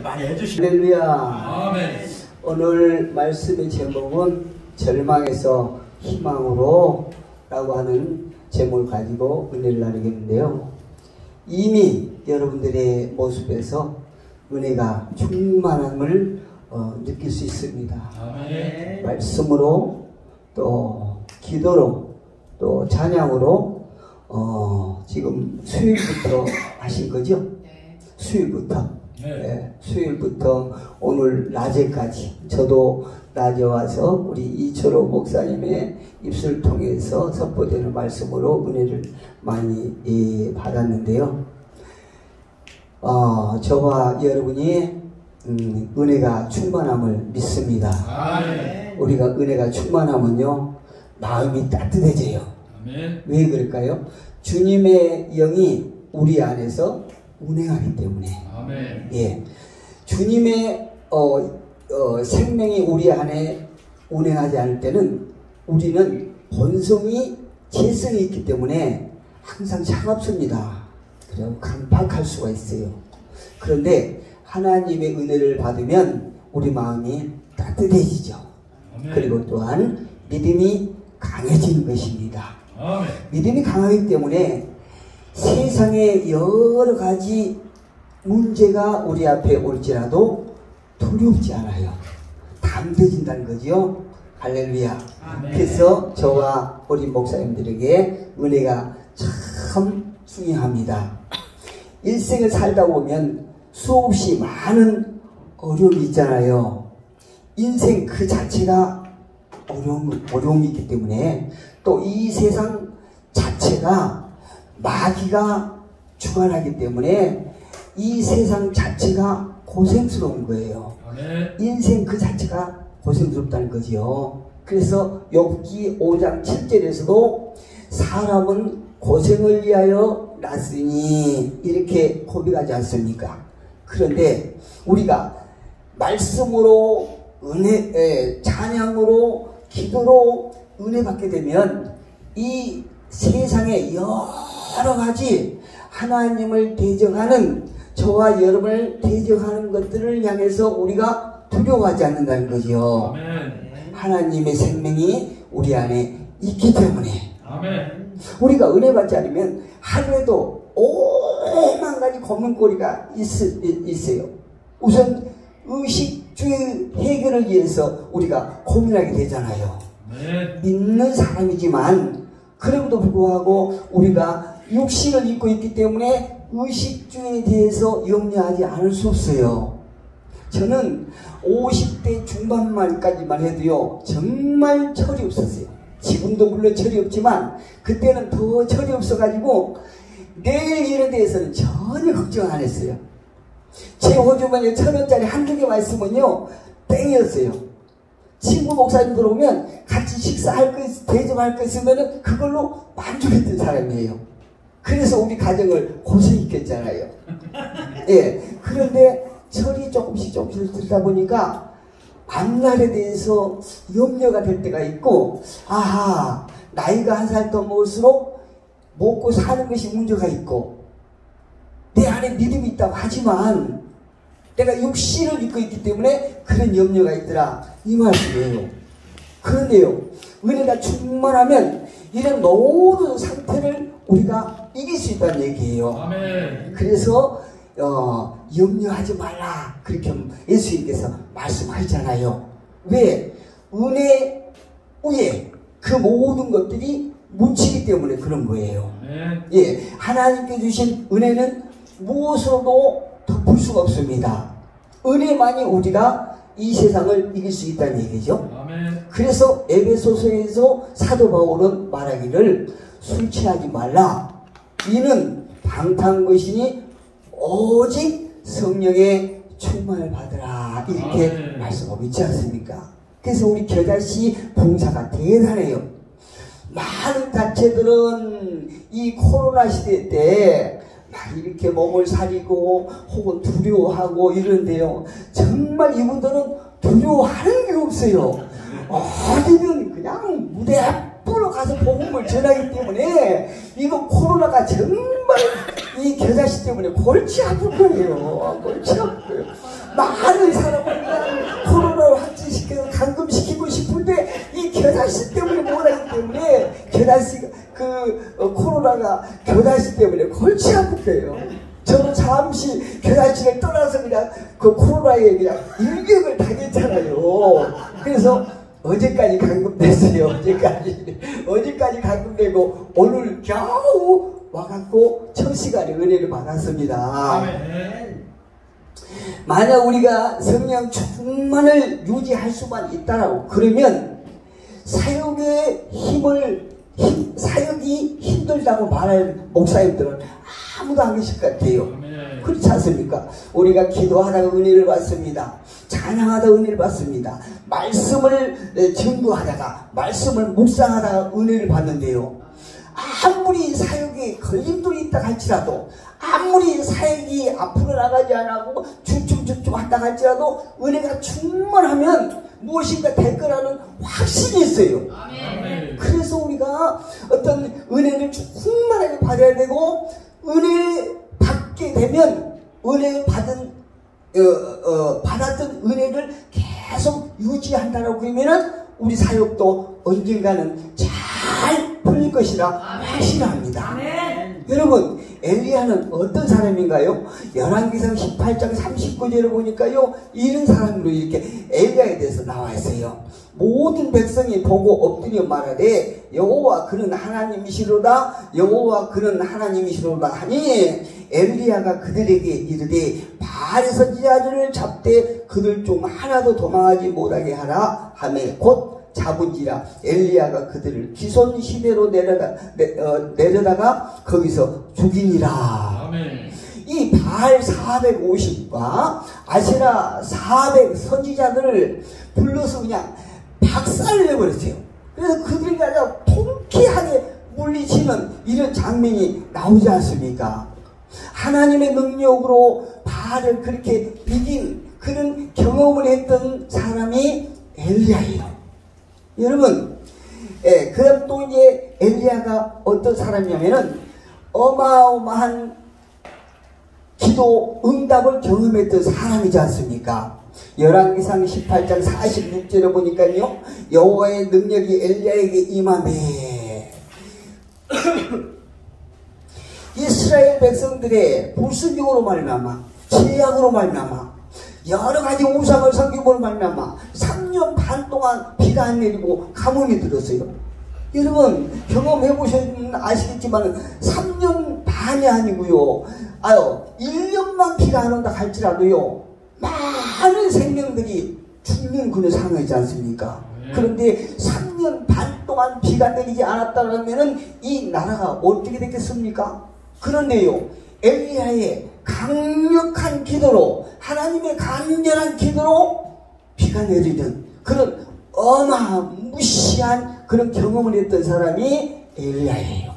많이 해주시고. 할렐루야. 아멘. 오늘 말씀의 제목은 절망에서 희망으로 라고 하는 제목을 가지고 은혜를 나누겠는데요. 이미 여러분들의 모습에서 은혜가 충만함을 느낄 수 있습니다. 아멘. 말씀으로 또 기도로 또 찬양으로 지금 수요일부터 하신 거죠? 네. 수요일부터. 네. 네, 수요일부터 오늘 낮에까지 저도 낮에 와서 우리 이철호 목사님의 입술을 통해서 선포되는 말씀으로 은혜를 많이 받았는데요. 저와 여러분이 은혜가 충만함을 믿습니다. 아멘. 우리가 은혜가 충만하면요 마음이 따뜻해져요. 아멘. 왜 그럴까요? 주님의 영이 우리 안에서 운행하기 때문에. 아멘. 예, 주님의 생명이 우리 안에 운행하지 않을 때는 우리는 본성이 재성이 있기 때문에 항상 차갑습니다. 그리고 강팍할 수가 있어요. 그런데 하나님의 은혜를 받으면 우리 마음이 따뜻해지죠. 아멘. 그리고 또한 믿음이 강해지는 것입니다. 아멘. 믿음이 강하기 때문에 세상에 여러 가지 문제가 우리 앞에 올지라도 두렵지 않아요. 담대진다는 거죠. 할렐루야. 아멘. 그래서 저와 우리 목사님들에게 은혜가 참 중요합니다. 일생을 살다 보면 수없이 많은 어려움이 있잖아요. 인생 그 자체가 어려움이 있기 때문에 또 이 세상 자체가 마귀가 주관하기 때문에 이 세상 자체가 고생스러운 거예요. 아멘. 인생 그 자체가 고생스럽다는 거지요. 그래서 욥기 5장 7절에서도 사람은 고생을 위하여 났으니 이렇게 고백하지 않습니까? 그런데 우리가 말씀으로 찬양으로 기도로 은혜 받게 되면 이 세상에 여러 가지 하나님을 대적하는 저와 여러분을 대적하는 것들을 향해서 우리가 두려워하지 않는다는 거죠. 아멘. 하나님의 생명이 우리 안에 있기 때문에. 아멘. 우리가 은혜 받지 않으면 하루에도 오만 가지 고민거리가 있어요. 우선 의식주의 해결을 위해서 우리가 고민하게 되잖아요. 아멘. 믿는 사람이지만 그럼에도 불구하고 우리가 육신을 입고 있기 때문에 의식주에 대해서 염려하지 않을 수 없어요. 저는 50대 중반까지만 해도요 정말 철이 없었어요. 지금도 물론 철이 없지만 그때는 더 철이 없어가지고 내일 일에 대해서는 전혀 걱정 안 했어요. 제 호주머니에 1,000원짜리 한두 개만 있으면요 땡이었어요. 친구 목사님 들어오면 같이 식사할 거 대접할 거 있으면 그걸로 만족했던 사람이에요. 그래서 우리 가정을 고생시켰잖아요. 예. 그런데 철이 조금씩 들다 보니까 앞날에 대해서 염려가 될 때가 있고, 아하, 나이가 한 살 더 먹을수록 먹고 사는 것이 문제가 있고, 내 안에 믿음이 있다고 하지만 내가 육신을 입고 있기 때문에 그런 염려가 있더라, 이 말씀이에요. 그런데요, 은혜가 충만하면 이런 모든 상태를 우리가 이길 수 있다는 얘기예요. 아멘. 그래서 염려하지 말라, 그렇게 예수님께서 말씀하셨잖아요. 왜? 은혜 위에 그 모든 것들이 묻히기 때문에 그런 거예요. 아멘. 예, 하나님께 주신 은혜는 무엇으로도 덮을 수가 없습니다. 은혜만이 우리가 이 세상을 이길 수 있다는 얘기죠. 아멘. 그래서 에베소서에서 사도 바울은 말하기를 술 취하지 말라, 이는 방탕것이니 오직 성령의 충만을 받으라, 이렇게 아멘. 말씀하고 있지 않습니까? 그래서 우리 겨자씨 봉사가 대단해요. 많은 단체들은 이 코로나 시대 때 막 이렇게 몸을 사리고 혹은 두려워하고 이러는데요, 정말 이분들은 두려워하는 게 없어요. 어디든 그냥 무대 앞으로 가서 복음을 전하기 때문에 이거 코로나가 정말 이 겨자씨 때문에 골치 아플 거예요. 골치 아플 거예요. 막 교다시 코로나가 교다시 때문에 골치 아픈 거예요. 저는 잠시 교다시를 떠나서 그냥 그 코로나에 그냥 일격을 당했잖아요. 그래서 어제까지 감금됐어요. 어제까지 감금되고 오늘 겨우 와갖고 첫 시간에 은혜를 받았습니다. 아멘. 만약 우리가 성령 충만을 유지할 수만 있다라고 그러면 사역의 사역이 힘들다고 말할 목사님들은 아무도 안 계실 것 같아요. 아멘. 그렇지 않습니까? 우리가 기도하다가 은혜를 받습니다. 찬양하다가 은혜를 받습니다. 말씀을 증거하다가 말씀을 묵상하다가 은혜를 받는데요. 아무리 사역에 걸림돌이 있다 할지라도 아무리 사역이 앞으로 나가지 않고 쭉쭉쭉쭉 한다 할지라도 은혜가 충만하면 무엇인가 될 거라는 확신이 있어요. 아멘. 그래서 우리가 어떤 은혜를 충만하게 받아야 되고 은혜 받게 되면 은혜 받았던 은혜를 계속 유지한다라고 그러면은 우리 사역도 언젠가는 잘 풀릴 것이라 확신합니다. 아멘. 여러분, 엘리야는 어떤 사람인가요? 열왕기상 18장 39절을 보니까요, 이런 사람으로 이렇게 엘리야에 대해서 나와 있어요. 모든 백성이 보고 엎드려 말하되 여호와 그는 하나님이시로다, 여호와 그는 하나님이시로다 하니 엘리야가 그들에게 이르되 바알 선지자들을 잡되 그들 중 하나도 도망하지 못하게 하라 하매 곧 잡은지라. 엘리야가 그들을 기손 시내로 내려다가 거기서 죽이니라. 아멘. 이 바알 450과 아세라 400 선지자들을 불러서 그냥 박살을 내버렸어요. 그래서 그들이 아주 통쾌하게 물리치는 이런 장면이 나오지 않습니까? 하나님의 능력으로 바알을 그렇게 이긴 그런 경험을 했던 사람이 엘리야예요. 여러분, 그럼 또 이제 엘리야가 어떤 사람이냐면은 어마어마한 기도 응답을 경험했던 사람이지 않습니까? 열왕기상 18장 46절에 보니까요, 여호와의 능력이 엘리야에게 임하매 이스라엘 백성들의 불순종으로 말미암아 죄악으로 말미암아 여러 가지 우상을 섬김으로 말미암아 3년 반 동안 비가 안 내리고 가뭄이 들었어요. 여러분 경험해 보시면 아시겠지만 3년 반이 아니고요, 1년만 비가 안 온다 할지라도요 많은 생명들이 죽는 그런 상황이지 않습니까? 그런데 3년 반 동안 비가 내리지 않았다면 이 나라가 어떻게 됐겠습니까? 그런데요, 엘리야의 강력한 기도로, 하나님의 간절한 기도로 비가 내리는 그런 어마무시한 그런 경험을 했던 사람이 엘리야예요.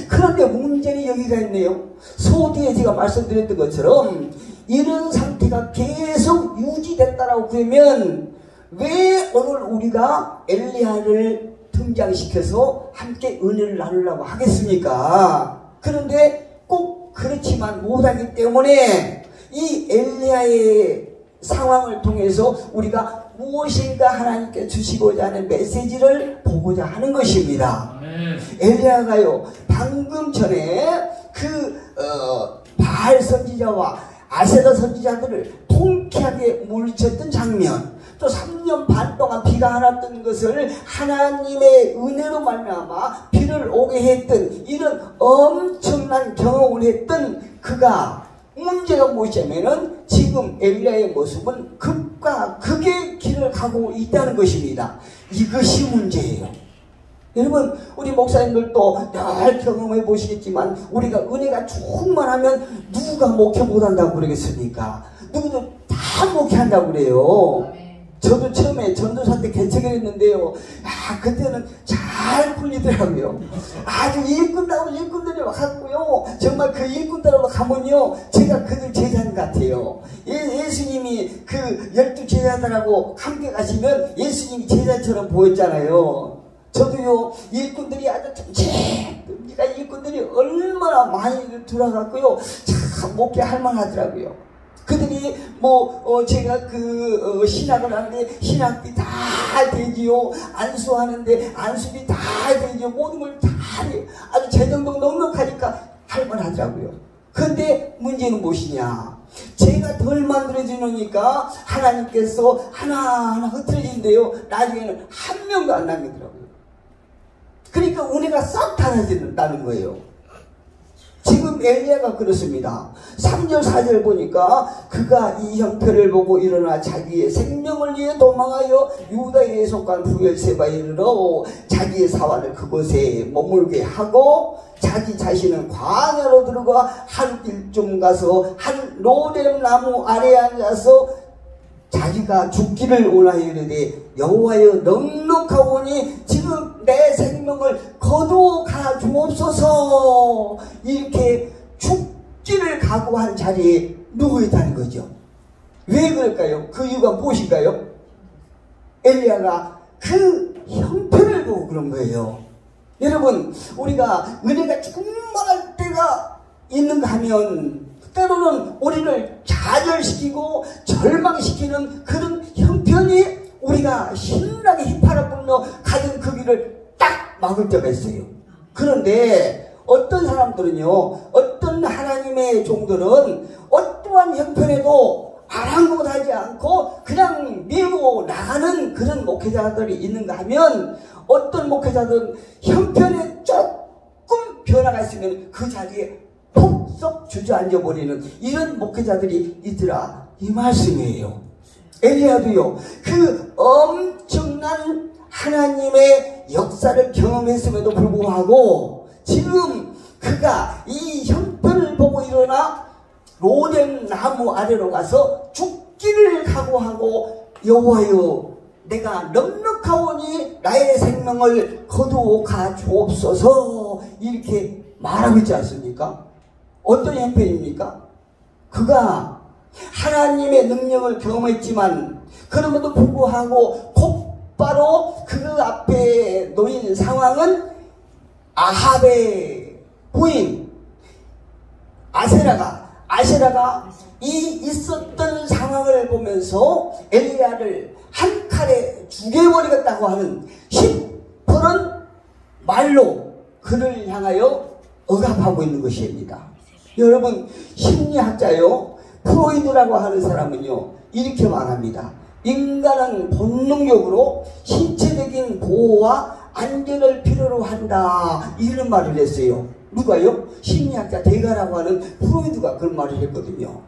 그런데 문제는 여기가 있네요. 소뒤에 제가 말씀드렸던 것처럼 이런 상태가 계속 유지됐다라고 그러면 왜 오늘 우리가 엘리야를 등장시켜서 함께 은혜를 나누려고 하겠습니까? 그런데 꼭 그렇지만 못하기 때문에 이 엘리야의 상황을 통해서 우리가 무엇인가 하나님께 주시고자 하는 메시지를 보고자 하는 것입니다. 엘리야가요 방금 전에 바알 선지자와 아세라 선지자들을 통쾌하게 물리쳤던 장면, 또 3년 반 동안 비가 안 왔던 것을 하나님의 은혜로 말미암아 비를 오게 했던 이런 엄청난 경험을 했던 그가, 문제가 무엇이냐면은 지금 엘리야의 모습은 극과 극의 길을 가고 있다는 것입니다. 이것이 문제예요. 여러분, 우리 목사님들도 늘 경험해 보시겠지만 우리가 은혜가 충만하면 누가 목회 못한다고 그러겠습니까? 누구도 다 목회한다고 그래요. 저도 처음에 전도사 때 개척을 했는데요, 그때는 잘 풀리더라고요. 아주 일꾼다고 일꾼들이 와갖고요, 정말 그 일꾼들하고 가면요 제가 그들 제자인 같아요. 예수님이 그 12제자들하고 함께 가시면 예수님이 제자처럼 보였잖아요. 저도요 일꾼들이 아주 우리가 일꾼들이 얼마나 많이 들어갔고요, 참 목회할 만하더라고요. 그들이 제가 신학을 하는데 신학비 다 되지요. 안수하는데 안수비 다 되지요. 모든 걸 다 해요. 아주 재정도 넉넉하니까 할만하더라고요. 근데 문제는 무엇이냐? 제가 덜 만들어주니까 하나님께서 하나하나 흐트러진대요. 나중에는 한 명도 안 남기더라고요. 그러니까 은혜가 싹 달아진다는 거예요. 지금 엘리야가 그렇습니다. 3절 4절 보니까 그가 이 형편을 보고 일어나 자기의 생명을 위해 도망하여 유다에 속한 부엘세바에 이르러 자기의 사활을 그곳에 머물게 하고 자기 자신은 광야로 들어가 한 길쯤 가서 한 로뎀 나무 아래에 앉아서 자기가 죽기를 원하여 이르되 여호와여 넉넉하오니 지금 내 생명을 거두가 주옵소서. 이렇게 죽기를 각오한 자리에 누워 있다는 거죠. 왜 그럴까요? 그 이유가 무엇일까요? 엘리야가 그 형편을 보고 그런 거예요. 여러분, 우리가 은혜가 충만할 때가 있는가 하면 때로는 우리를 좌절시키고 절망시키는 그런 형편이 우리가 신나게 휘파람 불며 가던 그 길을 딱 막을 때가 있어요. 그런데 어떤 사람들은요, 어떤 하나님의 종들은 어떠한 형편에도 아랑곳하지 않고 그냥 밀고 나가는 그런 목회자들이 있는가 하면 어떤 목회자들은 형편에 조금 변화가 있으면 그 자리에 푹 주저앉아버리는 이런 목회자들이 있더라, 이 말씀이에요. 엘리야도요, 그 엄청난 하나님의 역사를 경험했음에도 불구하고 지금 그가 이 형편을 보고 일어나 로뎀 나무 아래로 가서 죽기를 각오하고 여호와여 내가 넉넉하오니 나의 생명을 거두가 주옵소서 이렇게 말하고 있지 않습니까? 어떤 형편입니까? 그가 하나님의 능력을 경험했지만 그럼에도 불구하고 곧바로 그 앞에 놓인 상황은 아합의 부인 아세라가 이 있었던 상황을 보면서 엘리야를 한 칼에 죽여버리겠다고 하는 시퍼런 말로 그를 향하여 억압하고 있는 것입니다. 여러분, 심리학자요 프로이드라고 하는 사람은요 이렇게 말합니다. 인간은 본능적으로 신체적인 보호와 안전을 필요로 한다, 이런 말을 했어요. 누가요? 심리학자 대가라고 하는 프로이드가 그런 말을 했거든요.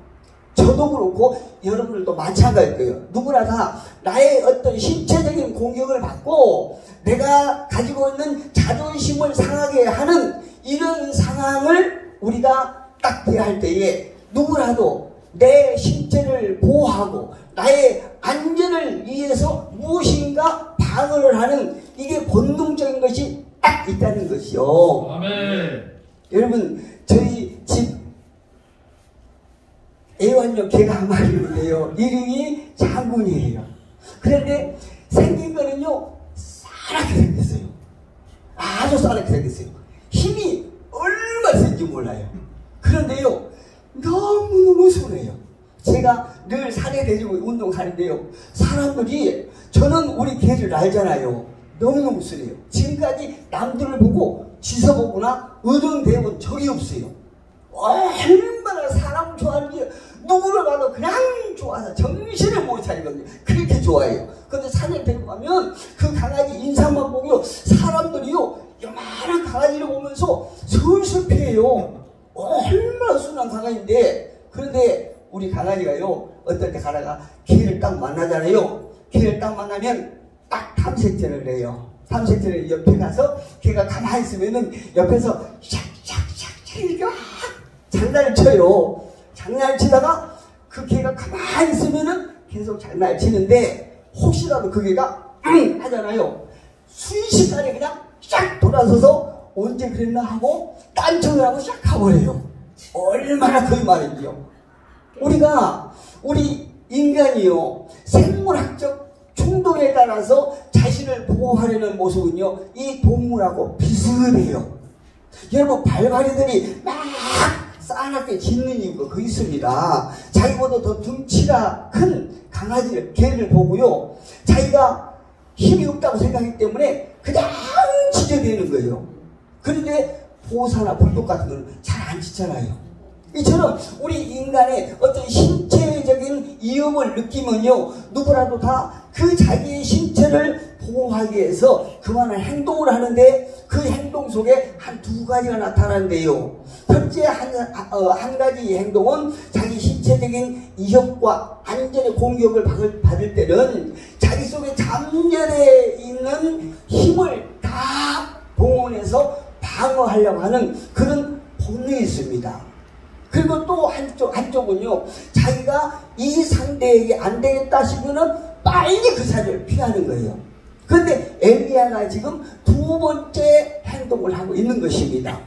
저도 그렇고 여러분들도 마찬가지일 거예요. 누구나 다 나의 어떤 신체적인 공격을 받고 내가 가지고 있는 자존심을 상하게 하는 이런 상황을 우리가 딱 대할 때에 누구라도 내 신체를 보호하고 나의 안전을 위해서 무엇인가 방어를 하는 이게 본능적인 것이 딱 있다는 것이요. 아멘. 여러분, 저희 집 애완용 개가 한 마리 있는데요. 이름이 장군이에요. 그런데 생긴 거는요, 싸납게 생겼어요. 아주 싸납게 생겼어요. 힘이 얼마나 센지 몰라요. 그런데요, 너무너무 순해요. 제가 늘 산에 데리고 운동하는데요, 사람들이 저는 우리 개를 알잖아요. 너무너무 순해요. 지금까지 남들을 보고 지서보거나 의존대본 적이 없어요. 얼마나 사람 좋아하는지 누구를 봐도 그냥 좋아서 정신을 못 차리거든요. 그렇게 좋아해요. 근데 산에 데리고 가면 그 강아지 인상만 보고요, 사람들이요 요만한 강아지를 보면서 슬슬 피해요. 얼마나 순한 강아지인데. 그런데 우리 강아지가요 어떨 때 가다가 개를 딱 만나잖아요. 개를 딱 만나면 딱 탐색질을 해요. 탐색질을 옆에 가서 걔가 가만히 있으면은 옆에서 샥샥샥 이렇게 막 장난을 쳐요. 장난을 치다가 그 개가 가만히 있으면은 계속 장난을 치는데 혹시라도 그 개가 하잖아요. 순식간에 그냥 샥 돌아서서 언제 그랬나 하고 딴청을 하고 샥 가버려요. 얼마나 그 말인지요. 우리 인간이요 생물학적 충동에 따라서 자신을 보호하려는 모습은요 이 동물하고 비슷해요. 여러분, 발가리들이 막 싸납게 짖는 이유가 그 있습니다. 자기보다 더 덩치가 큰 강아지를, 개를 보고요. 자기가 힘이 없다고 생각하기 때문에 그냥 짖어대는 거예요. 그런데 보사나 불독 같은 건 잘 안 짖잖아요. 이처럼 우리 인간의 어떤 신체적인 위협을 느끼면요, 누구라도 다 그 자기의 신체를 보호하기 위해서 그만한 행동을 하는데 그 행동 속에 한 두 가지가 나타나는데요. 첫째 한 가지 행동은 자기 신체적인 위협과 안전의 공격을 받을 때는 자기 속에 잠재되어 있는 힘을 다 동원해서 방어하려고 하는 그런 본능이 있습니다. 그리고 또 한쪽은요, 자기가 이 상대에게 안 되겠다 싶으면 빨리 그 자리를 피하는 거예요. 그런데 엘리야가 지금 두 번째 행동을 하고 있는 것입니다.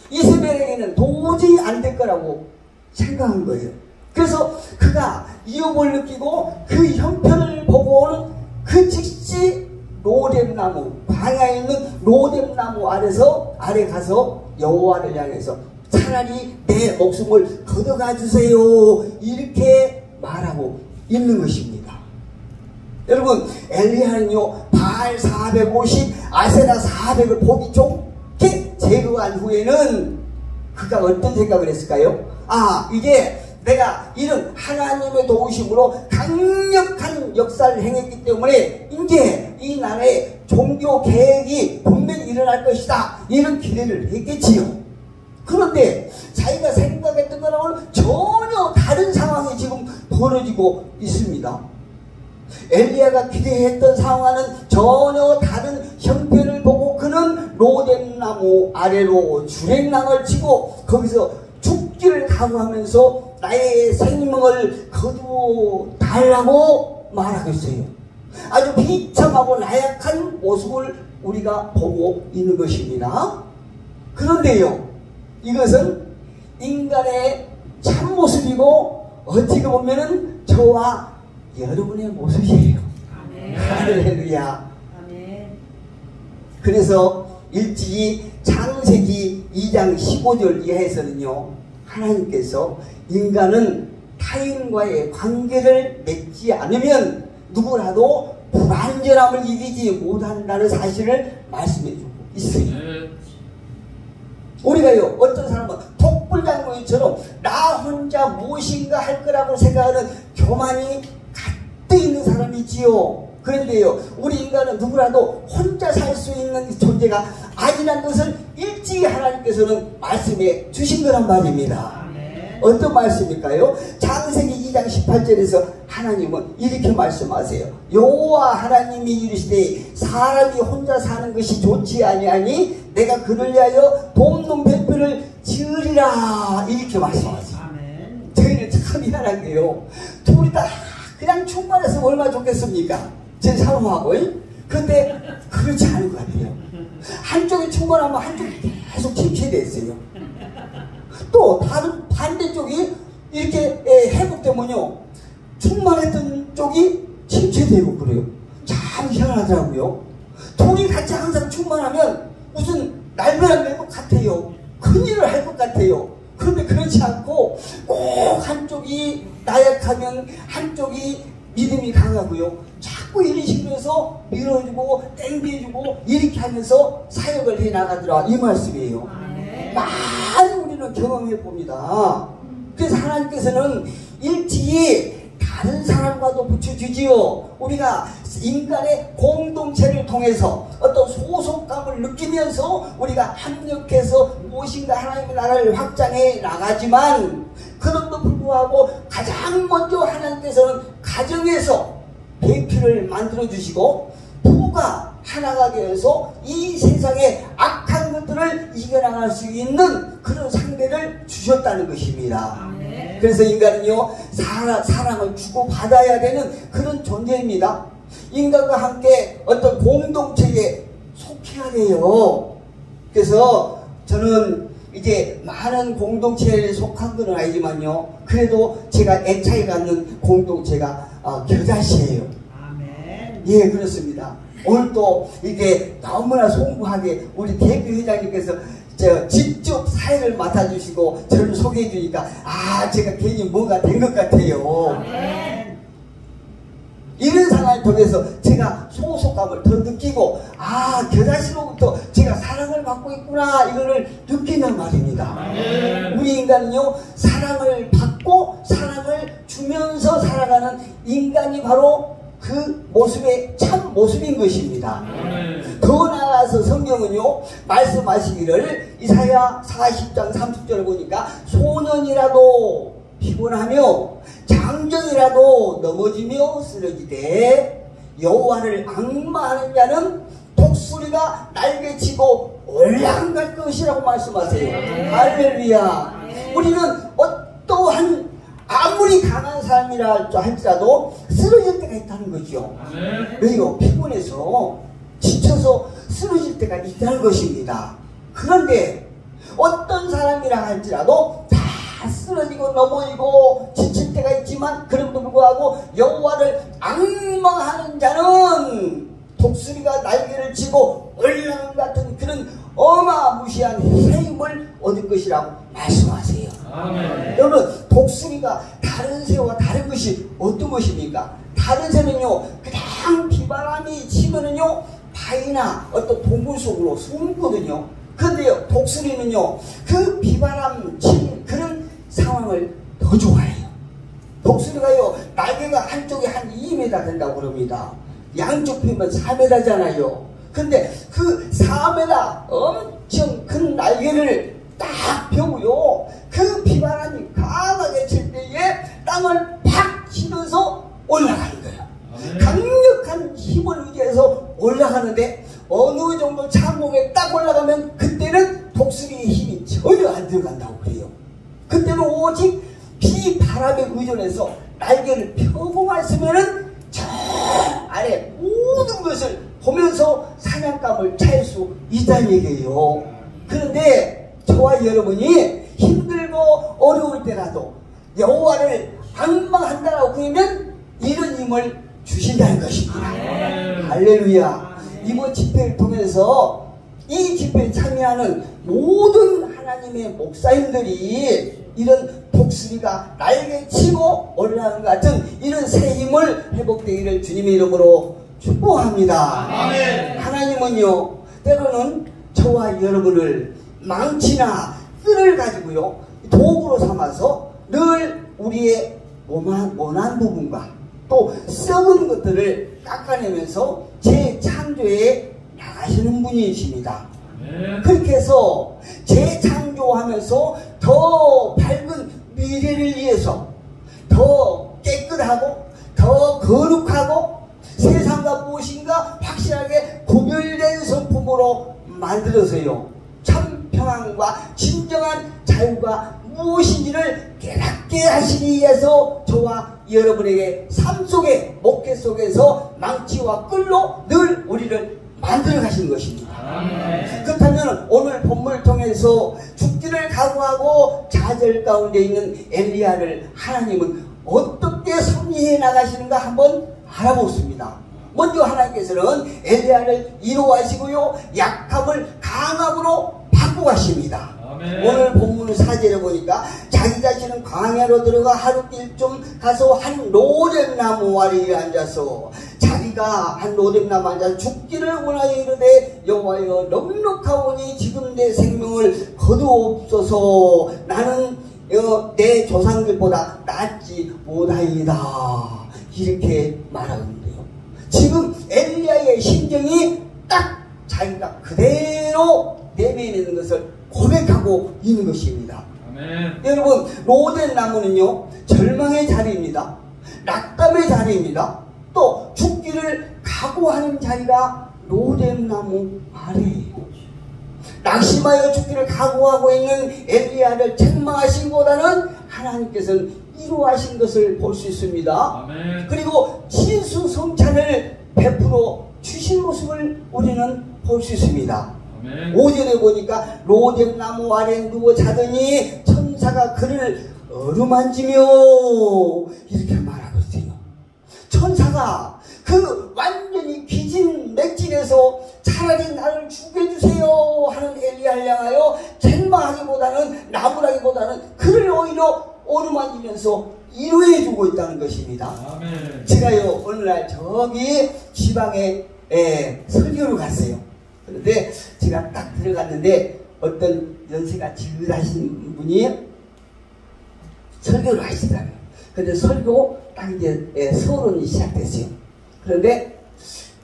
이세벨에게는 도저히 안 될 거라고 생각한 거예요. 그래서 그가 위협을 느끼고 그 형편을 보고는 그 즉시 로뎀나무, 광야에 있는 로뎀나무 아래 가서 여호와를 향해서 차라리 내 목숨을 걷어가 주세요, 이렇게 말하고 있는 것입니다. 여러분, 엘리야는요, 바알 450, 아세라 400을 보기 좋게 제거한 후에는 그가 어떤 생각을 했을까요? 이제 내가 이런 하나님의 도우심으로 강력한 역사를 행했기 때문에 이제 이 나라의 종교 개혁이 분명히 일어날 것이다, 이런 기대를 했겠지요. 그런데 자기가 생각했던 거랑은 전혀 다른 상황이 지금 벌어지고 있습니다. 엘리야가 기대했던 상황과는 전혀 다른 형편을 보고 그는 로뎀나무 아래로 주랭랑을 치고 거기서 죽기를 각오하면서 나의 생명을 거두어 달라고 말하겠어요. 아주 비참하고 나약한 모습을 우리가 보고 있는 것입니다. 그런데요, 이것은 인간의 참모습이고 어떻게 보면은 저와 여러분의 모습이에요. 아멘. 할렐루야. 아멘. 그래서 일찍이 창세기 2장 15절 이하에서는요, 하나님께서 인간은 타인과의 관계를 맺지 않으면 누구라도 불완전함을 이기지 못한다는 사실을 말씀해주고 있어요. 우리가요, 어떤 사람은 독불장군처럼 나 혼자 무엇인가 할 거라고 생각하는 교만이 가득 있는 사람이 있지요. 그런데요, 우리 인간은 누구라도 혼자 살 수 있는 존재가 아니라는 것을 일찍이 하나님께서는 말씀해 주신 거란 말입니다. 어떤 말씀일까요? 창세기 2장 18절에서 하나님은 이렇게 말씀하세요. 여호와 하나님이 이르시되 사람이 혼자 사는 것이 좋지 아니하니 내가 그를 위하여 돕는 배필을 지으리라, 이렇게 말씀하세요. 저희는 참 미안한 게요, 둘이 다 그냥 충만해서 얼마나 좋겠습니까? 제 사모하고. 그런데 그렇지 않은 것 같아요. 한쪽이 충만하면 한쪽이 계속 침체되어 있어요. 또 다른 반대쪽이 이렇게 회복되면요, 충만했던 쪽이 침체되고 그래요. 참 희한하더라고요. 둘이 같이 항상 충만하면 무슨 날벼락 낼 것 같아요. 큰일을 할 것 같아요. 그런데 그렇지 않고 꼭 한쪽이 나약하면 한쪽이 믿음이 강하고요, 자꾸 이런 식으로 해서 밀어주고 땡겨주고 이렇게 하면서 사역을 해나가더라, 이 말씀이에요. 많이 우리는 경험해 봅니다. 그래서 하나님께서는 일찍이 다른 사람과도 붙여주지요. 우리가 인간의 공동체를 통해서 어떤 소속감을 느끼면서 우리가 합력해서 무엇인가 하나님의 나라를 확장해 나가지만, 그럼에도 불구하고 가장 먼저 하나님께서는 가정에서 배필을 만들어 주시고 부부가 하나가 되어서 이 세상의 악한 것들을 이겨나갈 수 있는 그런 상대를 주셨다는 것입니다. 그래서 인간은요, 사랑을 주고받아야 되는 그런 존재입니다. 인간과 함께 어떤 공동체에 속해야 돼요. 그래서 저는 이제 많은 공동체에 속한 건 아니지만요, 그래도 제가 애착이 갖는 공동체가 겨자씨예요. 예, 그렇습니다. 오늘 또 이게 너무나 송구하게 우리 대표 회장님께서 제가 직접 사회를 맡아주시고 저를 소개해 주니까 제가 괜히 뭔가 된 것 같아요. 아멘. 이런 상황을 통해서 제가 소속감을 더 느끼고 겨자씨로부터 제가 사랑을 받고 있구나 이거를 느낀단 말입니다. 아멘. 우리 인간은요 사랑을 받고 사랑을 주면서 살아가는 인간이 바로 그 모습의 참 모습인 것입니다. 아멘. 더 나아가서 성경은요 말씀하시기를 이사야 40장 30절을 보니까 소년이라도 피곤하며 장정이라도 넘어지며 쓰러지되 여호와를 앙망하는 자는 독수리가 날개치고 올라갈 것이라고 말씀하세요. 할렐루야. 우리는 어떠한 아무리 강한 사람이라 할지라도 쓰러질 때가 있다는 거죠. 왜요? 피곤해서 지쳐서 쓰러질 때가 있다는 것입니다. 그런데 어떤 사람이라 할지라도 다 쓰러지고 넘어지고 지칠 때가 있지만 그럼에도 불구하고 여호와를 앙망하는 자는 독수리가 날개를 치고 올라가는 같은 그런 어마무시한 새 힘을 얻을 것이라고 말씀하세요. 아멘. 여러분 독수리가 다른 새와 다른 것이 어떤 것입니까? 다른 새는요 그냥 비바람이 치면은요 바위나 어떤 동굴 속으로 숨거든요. 그런데요 독수리는요 그 비바람 치는 그런 상황을 더 좋아해요. 독수리가요 날개가 한쪽에 한 2m 된다고 그럽니다. 양쪽 펴면 4m잖아요. 근데 그 4m 엄청 큰 날개를 딱 펴고요 그 비바람이 강하게 칠 때에 땅을 팍 치면서 올라가는 거예요. 강력한 힘을 의지해서 올라가는데 어느 정도 창공에 딱 올라가면 그때는 독수리의 힘이 전혀 안 들어간다고 그래요. 그때는 오직 비바람에 의존해서 날개를 펴고만 있으면은 저 아래 모든 것을 보면서 사냥감을 찾을 수 있다는 얘기예요. 그런데 저와 여러분이 힘들고 어려울 때라도 여호와를 앙망한다라고 그러면 이런 힘을 주신다는 것입니다. 할렐루야. 이번 집회를 통해서 이 집회에 참여하는 모든 하나님의 목사님들이 이런 독수리가 날개치고 올라가는 것 같은 이런 새 힘을 회복되기를 주님의 이름으로 축복합니다. 아멘. 하나님은요 때로는 저와 여러분을 망치나 끈을 가지고요 도구로 삼아서 늘 우리의 모난 부분과 또 썩은 것들을 깎아내면서 재창조에 나가시는 분이십니다. 그렇게 해서 재창조하면서 더 밝은 미래를 위해서 더 깨끗하고 더 거룩하고 세상과 무엇인가 확실하게 구별된 성품으로 만들어서요 참 평안과 진정한 자유가 무엇인지를 깨닫게 하시기 위해서 저와 여러분에게 삶 속에 목회 속에서 망치와 끌로 늘 우리를 만들어 가시는 것입니다. 그렇다면 오늘 본문을 통해서 죽기를 각오하고 좌절 가운데 있는 엘리야를 하나님은 어떻게 섭리해 나가시는가 한번 알아보겠습니다. 먼저 하나님께서는 엘리야를 이루하시고요 약함을 강함으로 바꾸고 가십니다. 오늘 본문 4절에 보니까 자기 자신은 광야로 들어가 하루길 좀 가서 한 로뎀나무 아래에 앉아서 자기가 한 로뎀나무 앉아 죽기를 원하여 이르되 여호와여 넉넉하오니 지금 내 생명을 거두옵소서 나는 내 조상들보다 낫지 못하이다 이렇게 말하는데요. 지금 엘리야의 심정이 딱 자기가 그대로 내면에 것을 고백하고 있는 것입니다. 아멘. 여러분 로뎀나무는요 절망의 자리입니다. 낙담의 자리입니다. 또 죽기를 각오하는 자리가 로뎀나무 아래예요. 낙심하여 죽기를 각오하고 있는 엘리야를 책망하신보다는 하나님께서는 이루하신 것을 볼 수 있습니다. 아멘. 그리고 진수성찬을 베풀어 주신 모습을 우리는 볼 수 있습니다. 5절에 보니까 로뎀나무 아래 누워 자더니 천사가 그를 어루만지며 이렇게 말하고 있어요. 천사가 완전히 기진맥진해서 차라리 나를 죽여주세요 하는 엘리야 엘리야를 향하여 책망하기보다는 나무라기보다는 그를 오히려 어루만지면서 위로해주고 있다는 것입니다. 아멘. 제가요 오늘날 저기 지방에 설교를 갔어요. 그런데 제가 딱 들어갔는데 어떤 연세가 지긋하신 분이 설교를 하시더라고요. 근데 설교 딱 이제 서론이 시작됐어요. 그런데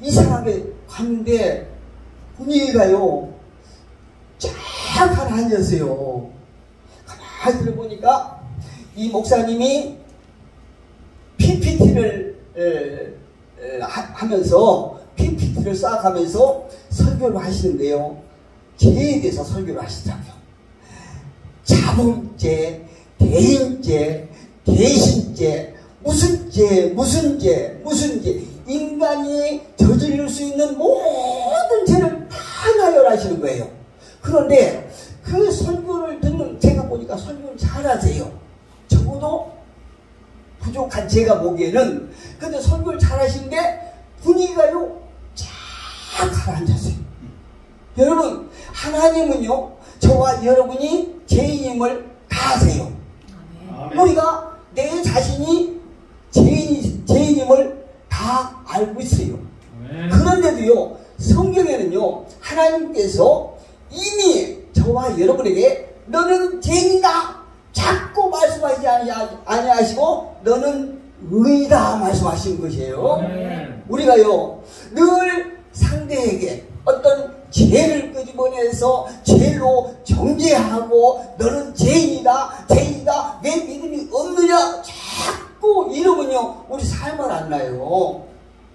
이상하게 갔는데 분위기가요 쫙 가라앉았어요. 가만히 들어보니까 이 목사님이 PPT를 하면서 PPT를 쌓아가면서 설교를 하시는데요. 죄에 대해서 설교를 하시더라고요. 자범죄, 대인죄, 대신죄, 무슨 죄, 인간이 저지를 수 있는 모든 죄를 다 나열하시는 거예요. 그런데 그 설교를 듣는 제가 보니까 설교를 잘하세요. 적어도 부족한 제가 보기에는. 근데 설교를 잘하시는데 분위기가요 쫙 가라앉았어요. 여러분 하나님은요 저와 여러분이 죄인임을 다 아세요. 아멘. 우리가 내 자신이 죄인임을 다 알고 있어요. 아멘. 그런데도요 성경에는요 하나님께서 이미 저와 여러분에게 너는 죄인이다 자꾸 말씀하지 아니하시고 너는 의다 말씀하신 것이에요. 아멘. 우리가요 늘 상대에게 어떤 죄를 끄집어내서 죄로 정죄하고 너는 죄인이다 내 믿음이 없느냐 자꾸 이러면요 우리 삶을 안 나요.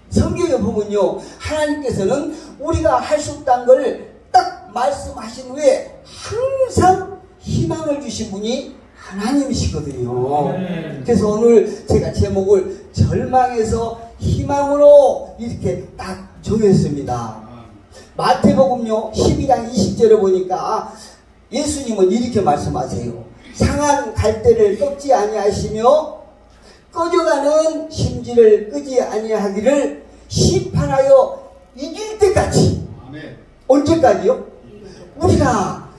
성경에 보면요 하나님께서는 우리가 할 수 없다는 걸 딱 말씀하신 후에 항상 희망을 주신 분이 하나님이시거든요. 그래서 오늘 제가 제목을 절망에서 희망으로 이렇게 딱 정했습니다. 마태복음요 12장 20절에 보니까 예수님은 이렇게 말씀하세요. 상한 갈대를 꺾지 아니하시며 꺼져가는 심지를 끄지 아니하기를 심판하여 이길 때까지. 아멘. 언제까지요? 우리가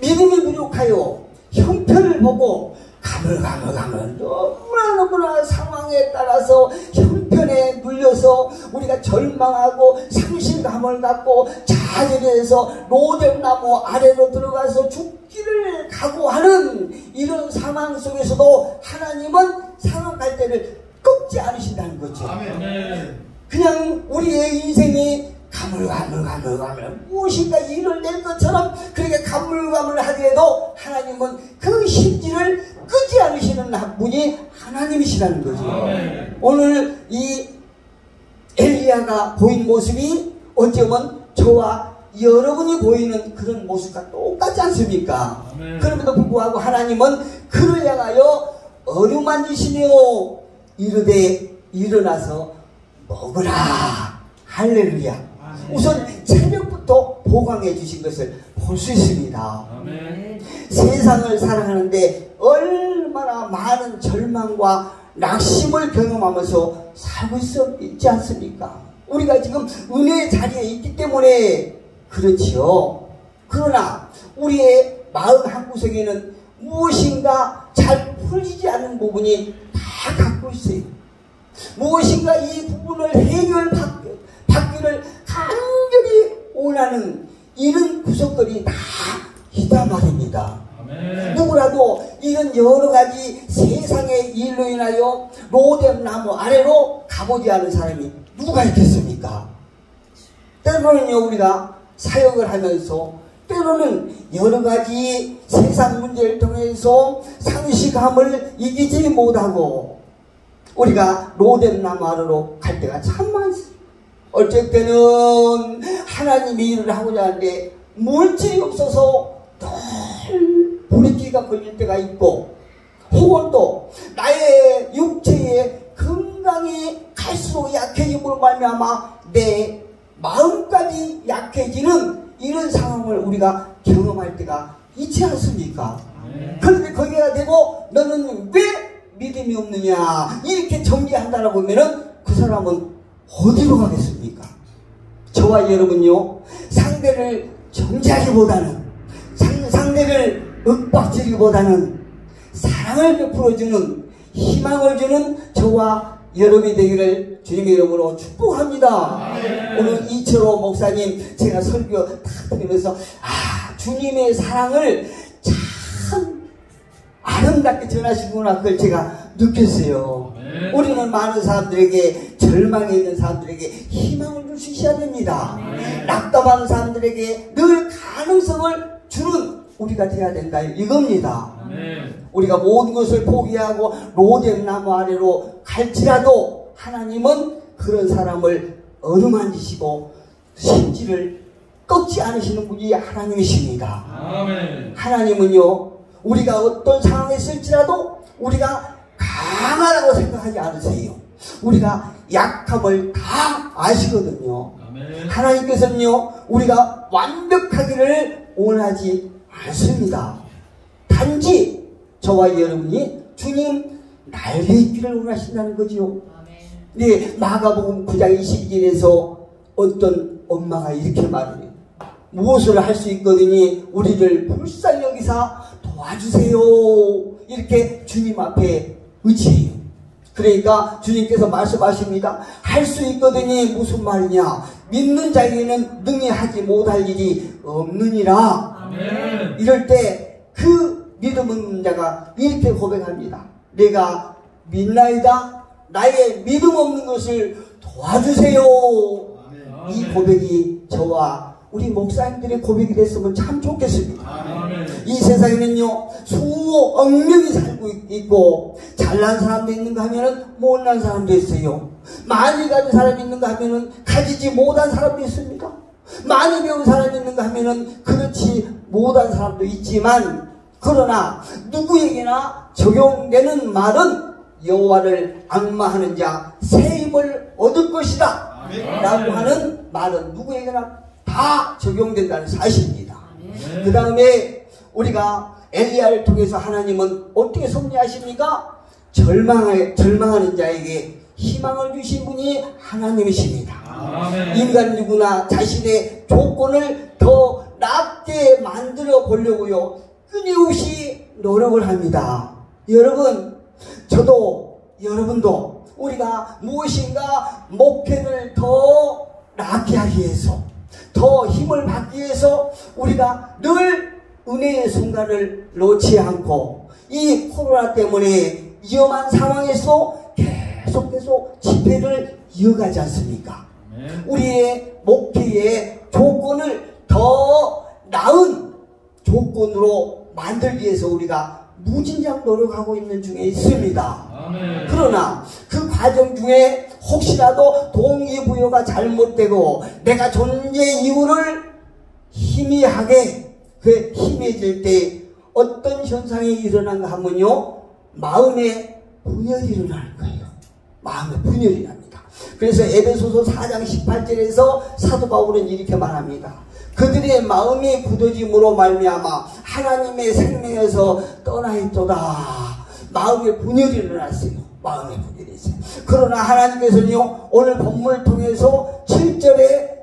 믿음이 부족하여 형편을 보고 가물가물 너무나 상황에 따라서 형편에 눌려서 우리가 절망하고 상실감을 갖고 좌절해서 로뎀나무 아래로 들어가서 죽기를 각오하는 이런 상황 속에서도 하나님은 상한 갈대를 꺾지 않으신다는 거죠. 아멘. 그냥 우리의 인생이 가물가물 무엇인가 일을 낼 것처럼 그렇게 가물가물하게도 하나님은 그 심지를 끄지 않으시는 분이 하나님이시라는 거죠. 아멘. 오늘 이 엘리야가 보인 모습이 어쩌면 저와 여러분이 보이는 그런 모습과 똑같지 않습니까? 아멘. 그럼에도 불구하고 하나님은 그를 향하여 어루만지시며 이르되 일어나서 먹으라. 할렐루야. 우선 새벽부터 보강해 주신 것을 볼 수 있습니다. 아멘. 세상을 살아가는데 얼마나 많은 절망과 낙심을 경험하면서 살고 있지 않습니까? 우리가 지금 은혜의 자리에 있기 때문에 그렇지요. 그러나 우리의 마음 한구석에는 무엇인가 잘 풀리지 않는 부분이 다 갖고 있어요. 무엇인가 이 부분을 해결받기를 간절히 원하는 이런 구석들이 다 있다 말입니다. 아멘. 누구라도 이런 여러 가지 세상의 일로 인하여 로뎀나무 아래로 가보지 않은 사람이 누가 있겠습니까? 때로는요 우리가 사역을 하면서 때로는 여러 가지 세상 문제를 통해서 상실감을 이기지 못하고 우리가 로뎀나무 아래로 갈 때가 참 많습니다. 어쩔 때는 하나님이 일을 하고자 하는데 물질이 없어서 늘 불의기가 걸릴 때가 있고 혹은 또 나의 육체의 건강이 갈수록 약해짐으로 말미암아 내 마음까지 약해지는 이런 상황을 우리가 경험할 때가 있지 않습니까? 그런데 거기가 되고 너는 왜 믿음이 없느냐 이렇게 정리한다라고 하면은 그 사람은 어디로 가겠습니까? 저와 여러분요 상대를 정죄하기보다는 상대를 윽박지르기보다는 사랑을 베풀어주는 희망을 주는 저와 여러분이 되기를 주님의 이름으로 축복합니다. 오늘 이철호 목사님 제가 설교 다 들으면서 주님의 사랑을 참 아름답게 전하시구나 그걸 제가 느꼈어요. 우리는 많은 사람들에게 절망에 있는 사람들에게 희망을 주셔야 됩니다. 낙담하는 사람들에게 늘 가능성을 주는 우리가 되어야 된다 이겁니다. 우리가 모든 것을 포기하고 로뎀 나무 아래로 갈지라도 하나님은 그런 사람을 어루만지시고 심지를 꺾지 않으시는 분이 하나님이십니다. 하나님은요 우리가 어떤 상황에 있을지라도 우리가 강하다고 생각하지 않으세요. 우리가 약함을 다 아시거든요. 하나님께서는요 우리가 완벽하기를 원하지 않습니다. 단지 저와 여러분이 주님 날개 있기를 원하신다는 거죠. 네, 마가복음 9장 22절에서 어떤 엄마가 이렇게 말해요. 무엇을 할 수 있거든요. 우리를 불쌍히 여기사 도와주세요. 이렇게 주님 앞에 의지해요. 그러니까 주님께서 말씀하십니다. 할 수 있거든요. 무슨 말이냐. 믿는 자에게는 능히 하지 못할 일이 없느니라. 이럴 때 그 믿음 없는 자가 이렇게 고백합니다. 내가 믿나이다. 나의 믿음 없는 것을 도와주세요. 이 고백이 저와 우리 목사님들의 고백이 됐으면 참 좋겠습니다. 이 세상에는요 수억 명이 살고 있고 잘난 사람도 있는가 하면은 못난 사람도 있어요. 많이 가진 사람이 있는가 하면은 가지지 못한 사람도 있습니다. 많이 배운 사람이 있는가 하면은 그렇지 못한 사람도 있지만 그러나 누구에게나 적용되는 말은 여호와를 앙마하는 자 새 힘을 얻을 것이다 라고 하는 말은 누구에게나 다 적용된다는 사실입니다. 그 다음에 우리가 엘리야를 통해서 하나님은 어떻게 섭리하십니까? 절망하는 자에게 희망을 주신 분이 하나님이십니다. 인간 누구나 자신의 조건을 더 낮게 만들어 보려고요 끊임없이 노력을 합니다. 여러분, 저도 여러분도 우리가 무엇인가 목표를 더 낫게 하기 위해서 더 힘을 받기 위해서 우리가 늘 은혜의 순간을 놓지 않고 이 코로나 때문에 위험한 상황에서 계속 집회를 이어가지 않습니까? 우리의 목표의 조건을 더 나은 조건으로 만들기 위해서 우리가 무진장 노력하고 있는 중에 있습니다. 그러나 그 과정 중에 혹시라도 동기부여가 잘못되고 내가 존재 이유를 희미하게 그 희미해질 때 어떤 현상이 일어난가 하면요 마음의 분열이 일어날 거예요. 마음의 분열이 납니다. 그래서 에베소서 4장 18절에서 사도 바울은 이렇게 말합니다. 그들의 마음이 굳어짐으로 말미암아 하나님의 생명에서 떠나 있도다. 마음의 분열이 일어났어요. 마음의 분열이 있어요. 그러나 하나님께서는요 오늘 본문을 통해서 7절에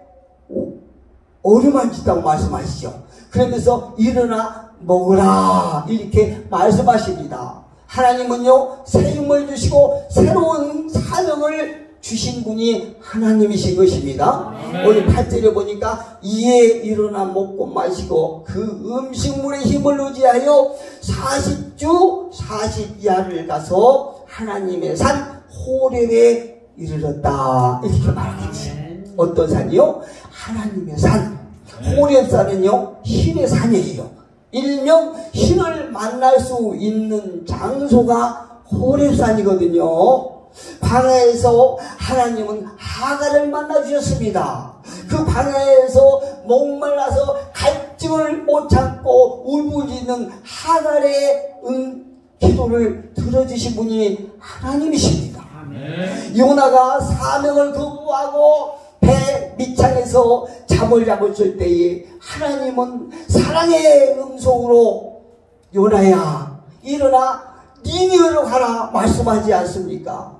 어루만지다고 말씀하시죠. 그러면서 일어나 먹으라 이렇게 말씀하십니다. 하나님은요 새 힘을 주시고 새로운 사명을 주신 분이 하나님이신 것입니다. 오늘 8절에 보니까 이에 일어나 먹고 마시고 그 음식물의 힘을 의지하여 40주 40야를 가서 하나님의 산 호렙에 이르렀다 이렇게 말하겠지. 어떤 산이요? 하나님의 산. 호렙산은요 신의 산이에요. 일명 신을 만날 수 있는 장소가 호렙산이거든요. 광야에서 하나님은 하갈을 만나 주셨습니다. 그 광야에서 목말라서 갈증을 못 참고 울부짖는 하갈의 기도를 들어주신 분이 하나님이십니다. 요나가 사명을 거부하고 배 밑창에서 잠을 잡았을 때에 하나님은 사랑의 음성으로 요나야 일어나 니느웨로 가라 말씀하지 않습니까?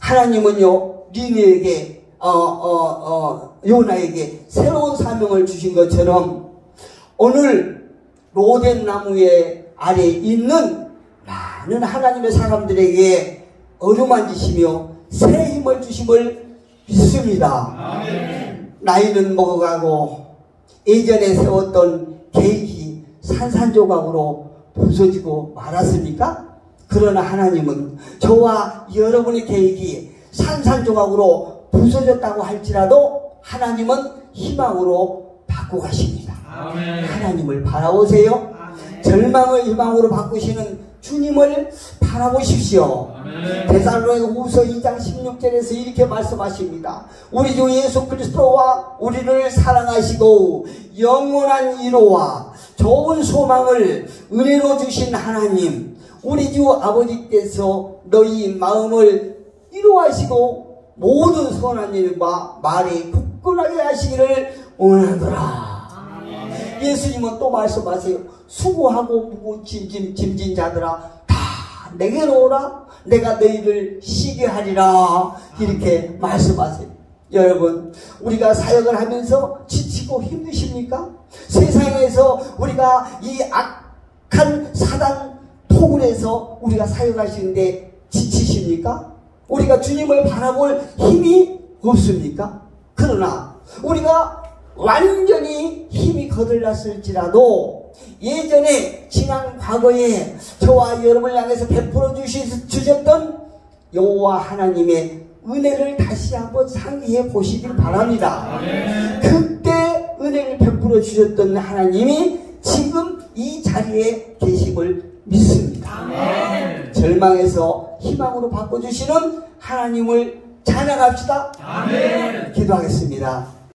하나님은요 니느웨에게 요나에게 새로운 사명을 주신 것처럼 오늘 로덴 나무의 아래에 있는 많은 하나님의 사람들에게 어루만지시며 새 힘을 주심을 믿습니다. 아멘. 나이는 먹어가고 예전에 세웠던 계획이 산산조각으로 부서지고 말았습니까? 그러나 하나님은 저와 여러분의 계획이 산산조각으로 부서졌다고 할지라도 하나님은 희망으로 바꾸어 가십니다. 아멘. 하나님을 바라보세요. 아멘. 절망을 희망으로 바꾸시는 주님을 바라보십시오. 데살로니가후서 2장 16절에서 이렇게 말씀하십니다. 우리 주 예수 그리스도와 우리를 사랑하시고 영원한 위로와 좋은 소망을 은혜로 주신 하나님, 우리 주 아버지께서 너희 마음을 위로하시고 모든 선한 일과 말에 굳건하게 하시기를 원하노라. 예수님은 또 말씀하세요. 수고하고 무거운 짐진 자들아 다 내게로 오라. 내가 너희를 쉬게 하리라. 이렇게 말씀하세요. 여러분, 우리가 사역을 하면서 지치고 힘드십니까? 세상에서 우리가 이 악한 사단 토굴에서 우리가 사역하시는데 지치십니까? 우리가 주님을 바라볼 힘이 없습니까? 그러나 우리가 완전히 힘이 거들났을지라도 예전에 지난 과거에 저와 여러분을 향해서 베풀어 주셨던 여호와 하나님의 은혜를 다시 한번 상기해 보시길 바랍니다. 그때 은혜를 베풀어 주셨던 하나님이 지금 이 자리에 계심을 믿습니다. 절망에서 희망으로 바꿔주시는 하나님을 찬양합시다. 기도하겠습니다.